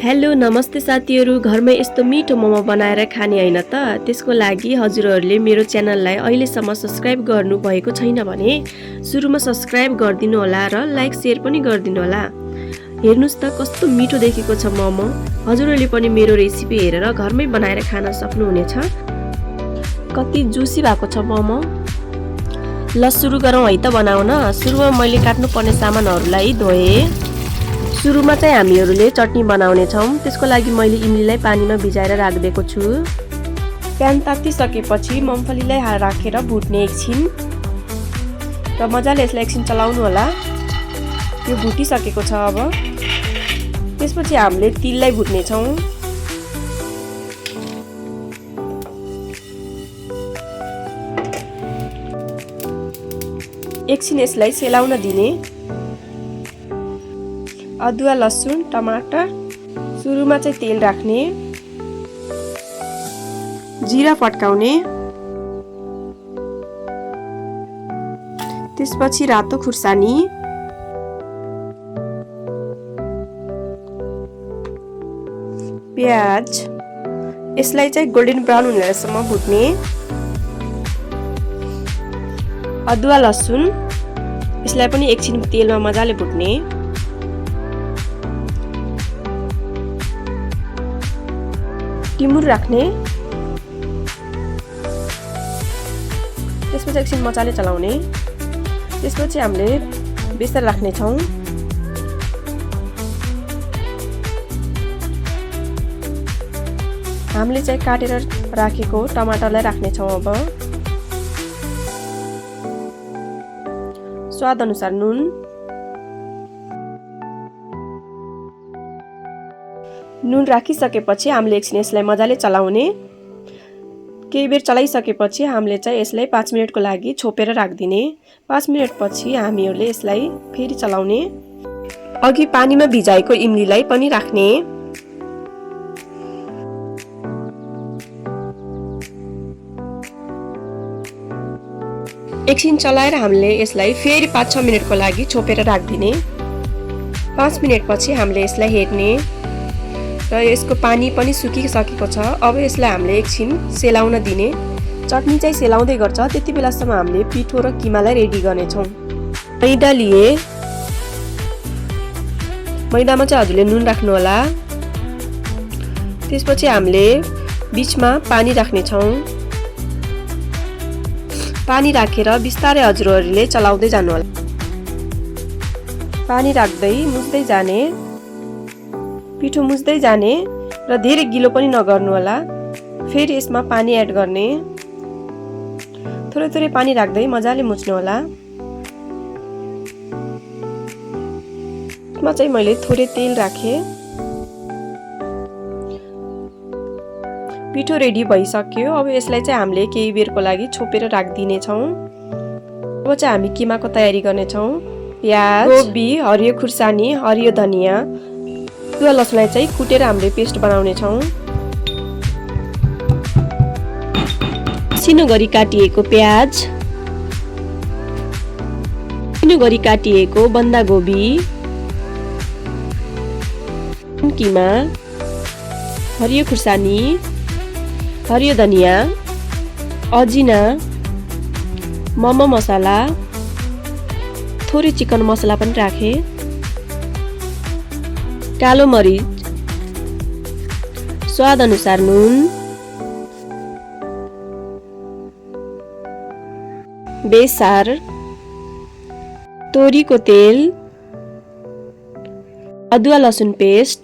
Hello नमस्ते साथीहरु, घरमै यस्तो मिठो मोमो बनाएर खाने हैन त? त्यसको लागि हजुरहरुले मेरो च्यानललाई अहिलेसम्म सब्स्क्राइब गर्नु भएको छैन भने सुरुमा सब्स्क्राइब गरिदिनु होला र लाइक शेयर पनि गरिदिनु होला। हेर्नुस् त कस्तो मिठो देखेको छ मोमो। हजुरहरुले पनि मेरो रेसिपी हेरेर घरमै बनाएर खान सक्नुहुनेछ। कति जुसी भएको छ मोमो। ल सुरु गरौँ है त बनाउन। सुरुमा मैले काट्नु पर्ने सामानहरुलाई धोए। सुरुमा चाहिँ हामीहरुले चटनी बनाउने छौं। त्यसको लागि मैले इमलीलाई पानीमा भिजाएर राखिदिएको छु। प्यान तातिसकेपछि मूंगफलीलाई राखेर भुट्ने एकछिन र मजाले यसलाई एकछिन चलाउनु होला। यो भुटिसकेको छ। अब त्यसपछि हामीले तिललाई भुट्ने छौं। एकछिन यसलाई सेलाउन दिने। अदुवा, लसुन, टमाटर, सुरुमा चाहिँ तेल राख्ने, जीरा पड्काउने, त्यसपछि रातो खुर्सानी, प्याज, यसलाई चाहिँ गोल्डन ब्राउन हुनेसम्म भुट्ने। अदुवा, लसुन, यसलाई पनि एकछिन तेलमा मजाले भुट्ने। टिमुर राख्ने। त्यसपछि एकछिन मजाले चलाउने। त्यसपछि हामीले बेसन राख्ने छौं। हामीले चाहिँ काटेर राखेको टमाटरलाई राख्ने छौं। अब स्वाद अनुसार नुन, नुन राखिसकेपछि हामीले एकछिन यसलाई मजाले चलाउने। केही बेर चलाइसकेपछि हामीले चाहिँ यसलाई 5 मिनेटको लागि छोपेर राखिदिने। 5 मिनेटपछि हामीहरूले यसलाई फेरि चलाउने। अघि पानीमा भिजाएको इमलीलाई पनि राख्ने। एकछिन चलाएर हामीले यसलाई फेरि 5-6 मिनेटको लागि छोपेर राखिदिने। 5 मिनेटपछि हामीले यसलाई हेर्ने र यसको पानी पनि सुकिसकेको छ। अब यसलाई हामीले एकछिन सेलाउन दिने। चटनी चाहिँ सेलाउँदै गर्छ। त्यति बेलासम्म हामीले पिठो र किमालाई रेडी गर्नेछौं। मैदा लिए। मैदामा चाहिँ हजुरले नुन राख्नु होला। त्यसपछि हामीले बीचमा पानी राख्ने छौं। पानी राखेर बिस्तारै हजुरहरुले चलाउँदै जानु होला। पानी राख्दै मुस्दै जाने। पिठो मुस्दै जाने र धेरै गिलो पनि नगर्नु होला। फेरि यसमा पानी एड गर्ने। थोरै थोरै पानी राख्दै मजाले मुछ्नु होला। यसमा चाहिँ मैले थोरै तेल राखे। पिठो रेडी भइसक्यो। अब यसलाई चाहिँ हामीले केही बेरको लागि छोपेर राखिदिने छौं। अब चाहिँ हामी किमाको तयारी गर्ने छौं। प्याज, गोबी, हरियो खुर्सानी, हरियो धनिया, अदुवा, लसुनलाई चाहिँ कुटेर हामीले पेस्ट बनाउने छौं। सिनो गरी काटिएको प्याज, सिनो गरी काटिएको बन्दागोबी, किमा, हरियो खुर्सानी, हरियो धनिया, अजिना, मोमो मसाला, थोरै चिकन मसाला पनि राखे, कालो मरिच, स्वाद अनुसार नुन, बेसार, तोरीको तेल, अदुवा लसुन पेस्ट।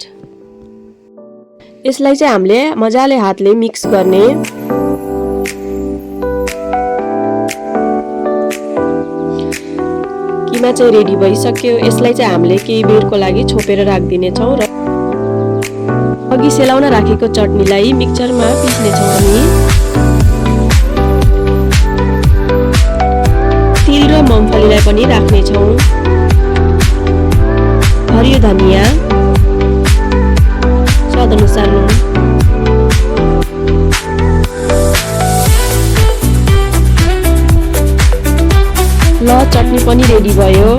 यसलाई चाहिँ हामीले मजाले हातले मिक्स गर्ने। किमा चाहिँ रेडी भइसक्यो। यसलाई चाहिँ हामीले केही बेरको लागि छोपेर राखिदिने छौं र अघि सेलाउन राखेको चटनीलाई मिक्सरमा पिस्ने छौं हामी। तिल र मूंगफलीलाई पनि राख्ने छौं। हरियो धनिया, स्वाद अनुसार नुन। ल चटनी पनि रेडी भयो।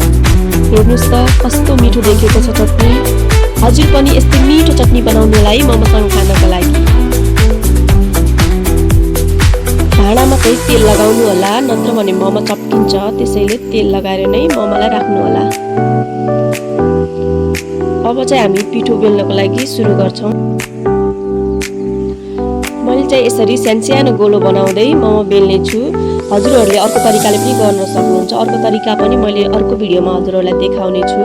हेर्नुस् त कस्तो मिठो देखेको छ चटनी। हजुर पनि यस्तै मिठो चटनी बनाउनु बनाउनुलाई मोमोसँग खानको लागि। भाँडामा चाहिँ तेल लगाउनु होला, नत्र भने मोमो चप्किन्छ, त्यसैले तेल लगाएर नै मोमोलाई राख्नु होला। अब चाहिँ हामी पिठो बेल्नको लागि सुरु गर्छौँ। मैले चाहिँ यसरी सानो गोलो बनाउँदै मोमो बेल्ने छु। हजुरहरूले अर्को तरिकाले पनि गर्न सक्नुहुन्छ। अर्को तरिका पनि मैले अर्को भिडियोमा हजुरहरूलाई देखाउने छु।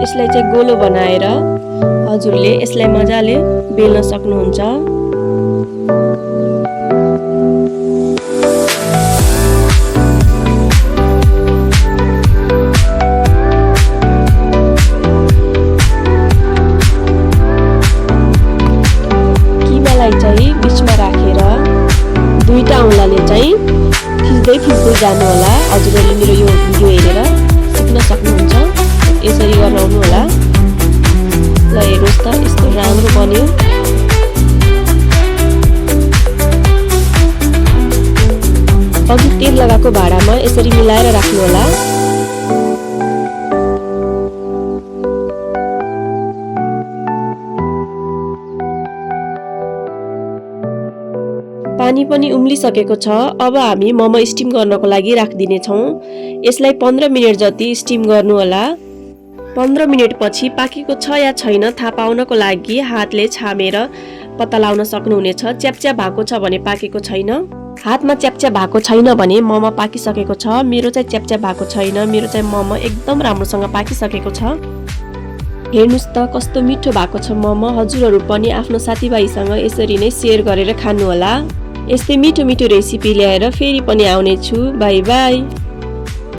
यसलाई चाहिँ गोलो बनाएर हजुरले यसलाई मजाले बेल्न सक्नुहुन्छ। चाहिँ बिचमा राखेर दुईटा औँलाले चाहिँ खिच्दै जानु होला। हजुरहरूले मेरो यो भिडियो हेरेर सिक्न सक्नुहुन्छ। यसरी बनाउनु होला। ल हेर्नुहोस् त यस्तो राम्रो बन्यो। अघि तेल लगाएको भाँडामा यसरी मिलाएर राख्नु होला। पानी पनि उम्लिसकेको छ। अब हामी मोमो स्टिम गर्नको लागि राखिदिनेछौँ। यसलाई 15 मिनट जति स्टिम गर्नु होला। 15 मिनट पछि पाकेको छ या छैन थाहा पाउनको लागि हातले छामेर पत्ता लगाउन सक्नुहुनेछ। च्यापच्याप भएको छ भने पाकेको छैन। हातमा च्यापच्याप भएको छैन भने मोमो पाकिसकेको छ। मेरो चाहिँ च्यापच्याप भएको छैन। मेरो चाहिँ मोमो एकदम राम्रोसँग पाकिसकेको छ। हेर्नुहोस् त कस्तो मिठो भएको छ मोमो। हजुरहरू पनि आफ्नो साथीभाइसँग यसरी नै सेयर गरेर खानु होला। यस्तै मिठो मिठो रेसिपी ल्याएर फेरि पनि आउने छु। By by.